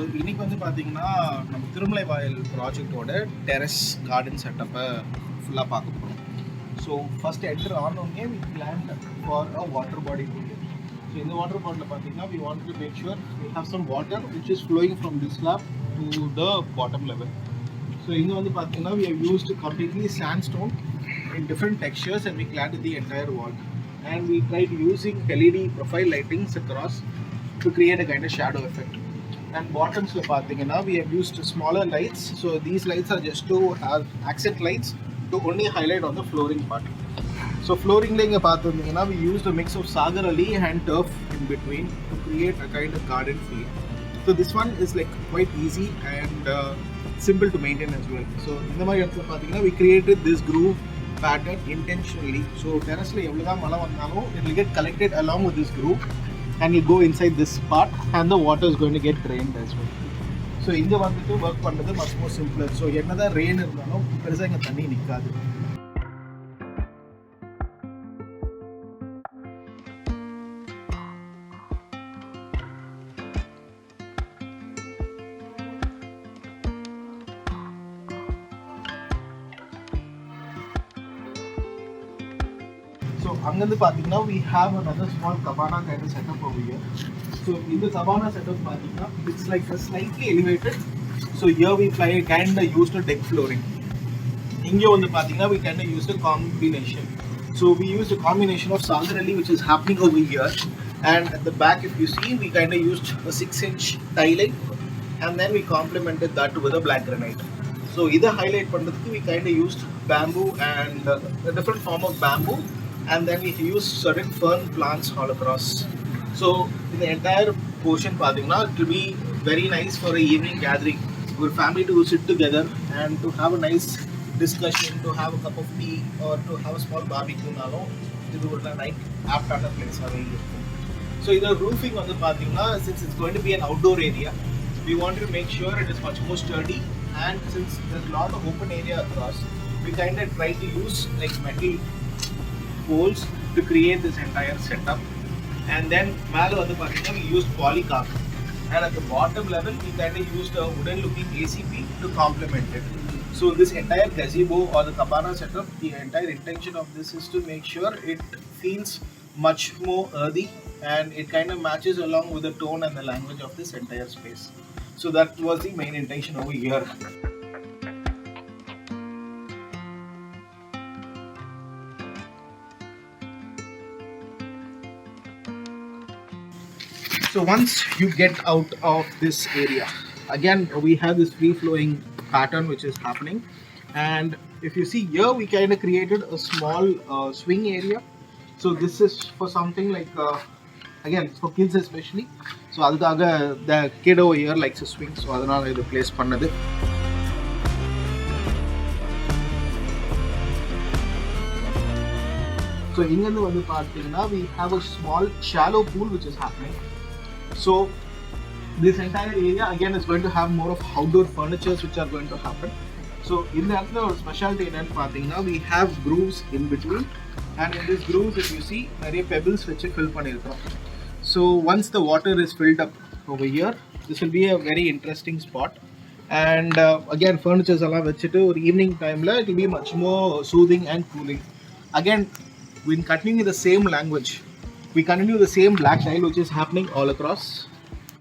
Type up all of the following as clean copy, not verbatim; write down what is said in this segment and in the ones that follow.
இன்னைக்கு வந்து பார்த்தீங்கன்னா நம்ம திருமலை வாயில் ப்ராஜெக்டோட டெரஸ் கார்டன் செட்டப்பை ஃபுல்லாக பார்க்க போகிறோம். ஸோ ஃபர்ஸ்ட் என்டர் ஆனோடனே we plan for a water body area. So இந்த வாட்டர் பாட்டில் பார்த்தீங்கன்னா we want to make sure we have some water which is flowing from this slab to the bottom level. So இங்கே வந்து பார்த்தீங்கன்னா we have used completely sandstone in different textures and we cladded the entire wall. And we tried using LED profile lightings across to create a kind of shadow effect. And bottoms we have used smaller lights, so these lights are just to have accent lights to only highlight on the flooring part. So flooring we used a mix of Sagar Ali and turf in between to create a kind of garden feel. So this one is like quite easy and simple to maintain as well. So in the we created this groove pattern intentionally. So terrace it will get collected along with this groove and will go inside this part and the water is going to get drained as well. So in the one to work much more simpler. So another rain is So we have another small cabana kind of setup over here. So in the cabana setup it's like a slightly elevated. So here we kind of used a deck flooring. Here we kind of used a combination. So we used a combination of Sagar Ali which is happening over here, and at the back if you see we kind of used a 6-inch tiling and then we complemented that with a black granite. So either highlight we kind of used bamboo and a different form of bamboo, and then we use certain fern plants all across. So in the entire portion it will be very nice for an evening gathering, for family to sit together and to have a nice discussion, to have a cup of tea or to have a small barbecue. This is a nice apt place. So the roofing on the since it's going to be an outdoor area, we wanted to make sure it is much more sturdy, and since there's a lot of open area across, we kind of try to use like metal poles to create this entire setup. And then we used polycarbonate, and at the bottom level we kind of used a wooden looking ACP to complement it. So this entire gazebo or the cabana setup, the entire intention of this is to make sure it feels much more earthy and it kind of matches along with the tone and the language of this entire space. So that was the main intention over here. So once you get out of this area, again we have this free flowing pattern which is happening, and if you see here we kind of created a small swing area. So this is for something like again for kids especially. So the kid over here likes to swing, so adanal idu place pannadhu. So we have a small shallow pool which is happening. So this entire area again is going to have more of outdoor furnitures which are going to happen. So in the other specialty we have grooves in between, and in these grooves if you see pebbles which fill pannirukkom. So once the water is filled up over here, this will be a very interesting spot. And again furnitures alla vechittu or evening time la it will be much more soothing and cooling. Again when continuing the same language, we continue the same black tile which is happening all across.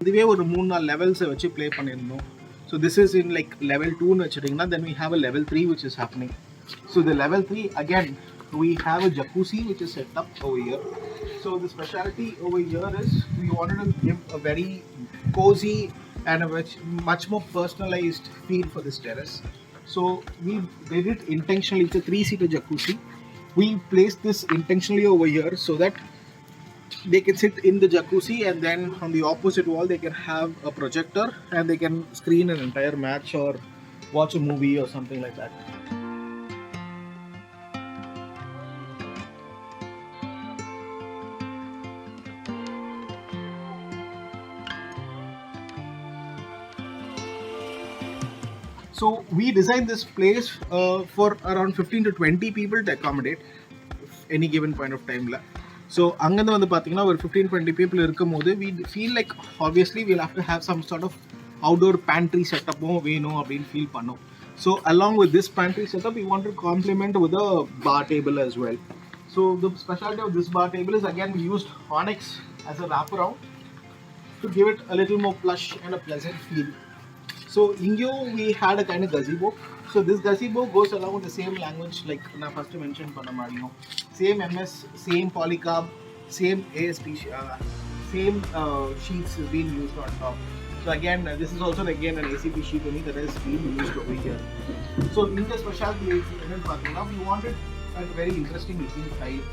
இதுவே ஒரு 3-4 levels வச்சு play பண்ணிருந்தோம். So this is in like level 2 னு வெச்சிட்டீங்கன்னா then we have a level 3 which is happening. So the level 3 again we have a jacuzzi which is set up over here. So the specialty over here is we wanted to give a very cozy and a much more personalized feel for this terrace. So we did it intentionally. It's a 3-seater jacuzzi. We placed this intentionally over here so that they can sit in the jacuzzi, and then on the opposite wall they can have a projector and they can screen an entire match or watch a movie or something like that. So we designed this place for around 15 to 20 people to accommodate any given point of time. So அங்கேருந்து வந்து பார்த்தீங்கன்னா ஒரு 15-20 people இருக்கும்போது we feel like obviously we'll have to have some sort of outdoor pantry setup வேணும் அப்படின்னு feel பண்ணோம். So along with this pantry setup, we want to complement with a bar table as well. So the specialty of this bar table is again we used onyx as a wraparound to give it a little more plush and a pleasant feel. So in here we had a kind of gazebo. So this gazebo goes along with the same language like I first mentioned panna maadi. Same MS, same polycarb, same ASP, same sheets is being used on top. So again, this is also again an ACP sheet only that is being used over here. So in the specialty we wanted a very interesting looking tile.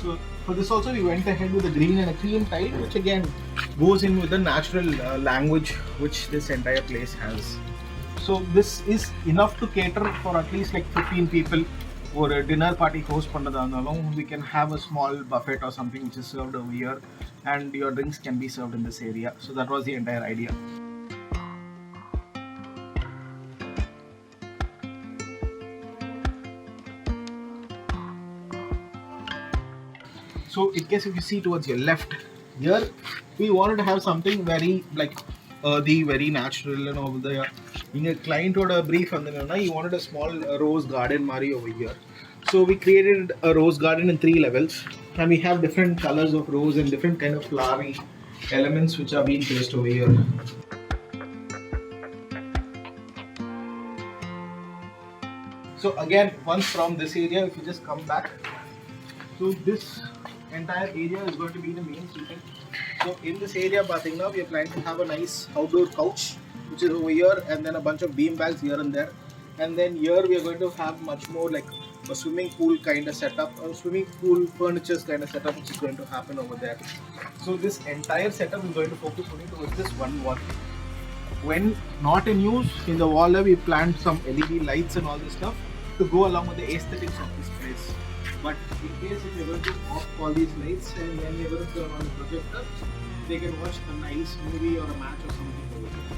So for this also we went ahead with a green and a cream tile, which again goes in with the natural language which this entire place has. So this is enough to cater for at least like 15 people or a dinner party host pandadandalum. We can have a small buffet or something which is served over here, and your drinks can be served in this area. So that was the entire idea. So in case if you see towards your left, here we wanted to have something very like earthy, very natural, and over there. In a client order brief, and then you wanted a small rose garden mari over here. So we created a rose garden in 3 levels, and we have different colors of rose and different kind of flowery elements which are being placed over here. So again, once from this area, if you just come back, so this entire area is going to be the main seating. So in this area, we are planning to have a nice outdoor couch, which is over here, and then a bunch of bean bags here and there. And then here we are going to have much more like a swimming pool kind of setup, a swimming pool furnitures kind of setup, which is going to happen over there. So this entire setup is going to focus only towards this one wall. When not in use, in the wall there we planned some LED lights and all this stuff to go along with the aesthetics of this place. But in case if you're going to off all these lights and then you're going to turn on the projector, they can watch a nice movie or a match or something over there.